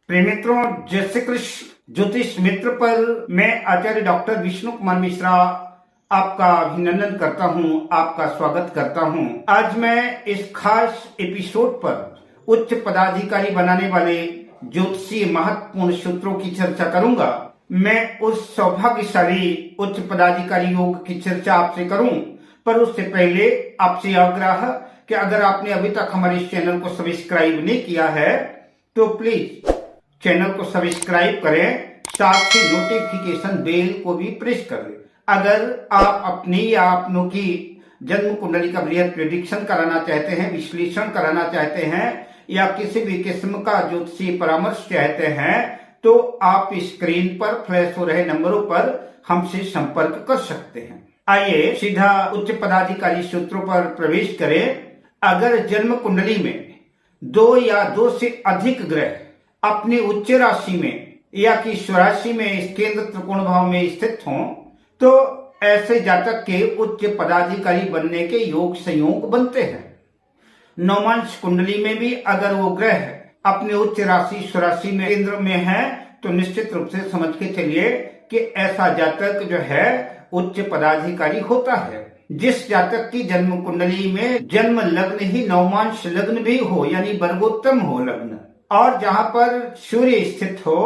प्रिय मित्रों, जय श्री कृष्ण। ज्योतिष मित्र पर मैं आचार्य डॉक्टर विष्णु कुमार मिश्रा आपका अभिनंदन करता हूं, आपका स्वागत करता हूं। आज मैं इस खास एपिसोड पर उच्च पदाधिकारी बनाने वाले ज्योतिषीय महत्वपूर्ण सूत्रों की चर्चा करूंगा। मैं उस सौभाग्यशाली उच्च पदाधिकारी योग की चर्चा आपसे करूं, पर उससे पहले आपसे आग्रह कि अगर आपने अभी तक हमारे इस चैनल को सब्सक्राइब नहीं किया है तो प्लीज चैनल को सब्सक्राइब करें, साथ ही नोटिफिकेशन बेल को भी प्रेस करें। अगर आप अपनी या अपनों की जन्म कुंडली का बृहद प्रेडिक्शन कराना चाहते हैं, विश्लेषण कराना चाहते हैं या किसी भी किस्म का ज्योतिषीय परामर्श चाहते हैं तो आप स्क्रीन पर फ्लैश हो रहे नंबरों पर हमसे संपर्क कर सकते हैं। आइए सीधा उच्च पदाधिकारी सूत्रों पर प्रवेश करें। अगर जन्म कुंडली में दो या दो से अधिक ग्रह अपनी उच्च राशि में या कि स्वराशि में केंद्र त्रिकोण भाव में स्थित हों तो ऐसे जातक के उच्च पदाधिकारी बनने के योग संयोग बनते हैं। नवमांश कुंडली में भी अगर वो ग्रह अपने उच्च राशि स्वराशि में केंद्र में है तो निश्चित रूप से समझ के चलिए कि ऐसा जातक जो है उच्च पदाधिकारी होता है। जिस जातक की जन्म कुंडली में जन्म लग्न ही नवमांश लग्न भी हो यानी वर्गोत्तम हो लग्न, और जहां पर सूर्य स्थित हो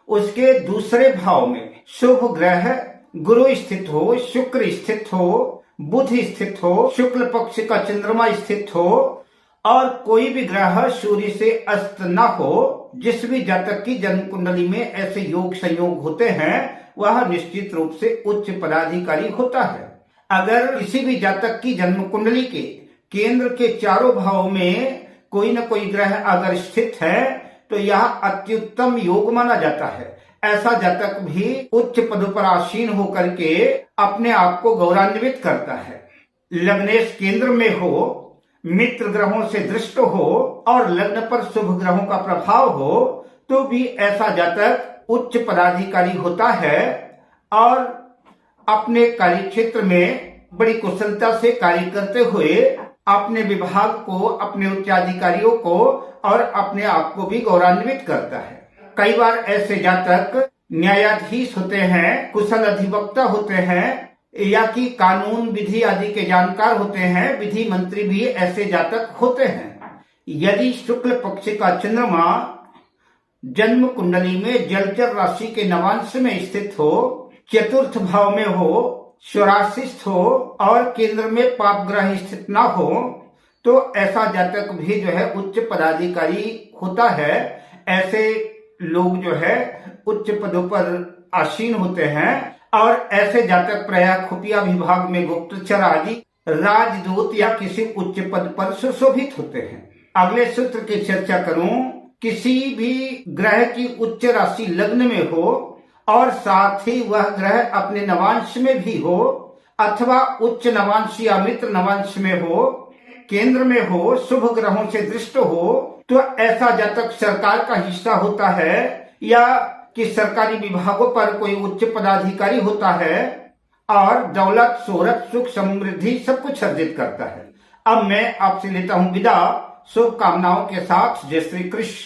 उसके दूसरे भाव में शुभ ग्रह गुरु स्थित हो, शुक्र स्थित हो, बुध स्थित हो, शुक्ल पक्ष का चंद्रमा स्थित हो और कोई भी ग्रह सूर्य से अस्त न हो, जिस भी जातक की जन्म कुंडली में ऐसे योग संयोग होते हैं वह निश्चित रूप से उच्च पदाधिकारी होता है। अगर किसी भी जातक की जन्म कुंडली के केंद्र के चारों भाव में कोई न कोई ग्रह अगर स्थित है तो यह अत्युत्तम योग माना जाता है। ऐसा जातक भी उच्च पद पर आसीन होकर के अपने आप को गौरवान्वित करता है। लग्नेश केंद्र में हो, मित्र ग्रहों से दृष्ट हो और लग्न पर शुभ ग्रहों का प्रभाव हो तो भी ऐसा जातक उच्च पदाधिकारी होता है और अपने कार्य क्षेत्र में बड़ी कुशलता से कार्य करते हुए अपने विभाग को, अपने उच्चाधिकारियों को और अपने आप को भी गौरवान्वित करता है। कई बार ऐसे जातक न्यायाधीश होते हैं, कुशल अधिवक्ता होते हैं या कि कानून विधि आदि के जानकार होते हैं, विधि मंत्री भी ऐसे जातक होते हैं। यदि शुक्ल पक्ष का चंद्रमा जन्म कुंडली में जलचर राशि के नवांश में स्थित हो, चतुर्थ भाव में हो, स्वराशिस्थ हो और केंद्र में पाप ग्रह स्थित ना हो तो ऐसा जातक भी जो है उच्च पदाधिकारी होता है। ऐसे लोग जो है उच्च पदों पर आसीन होते हैं और ऐसे जातक प्रायः खुफिया विभाग में गुप्तचर आदि, राजदूत या किसी उच्च पद पर सुशोभित होते हैं। अगले सूत्र की चर्चा करूं, किसी भी ग्रह की उच्च राशि लग्न में हो और साथ ही वह ग्रह अपने नवांश में भी हो अथवा उच्च नवांश या मित्र नवांश में हो, केंद्र में हो, शुभ ग्रहों से दृष्ट हो तो ऐसा जातक सरकार का हिस्सा होता है या कि सरकारी विभागों पर कोई उच्च पदाधिकारी होता है और दौलत, शोहरत, सुख, समृद्धि सब कुछ अर्जित करता है। अब मैं आपसे लेता हूं विदा, शुभकामनाओं के साथ। जय श्री कृष्ण।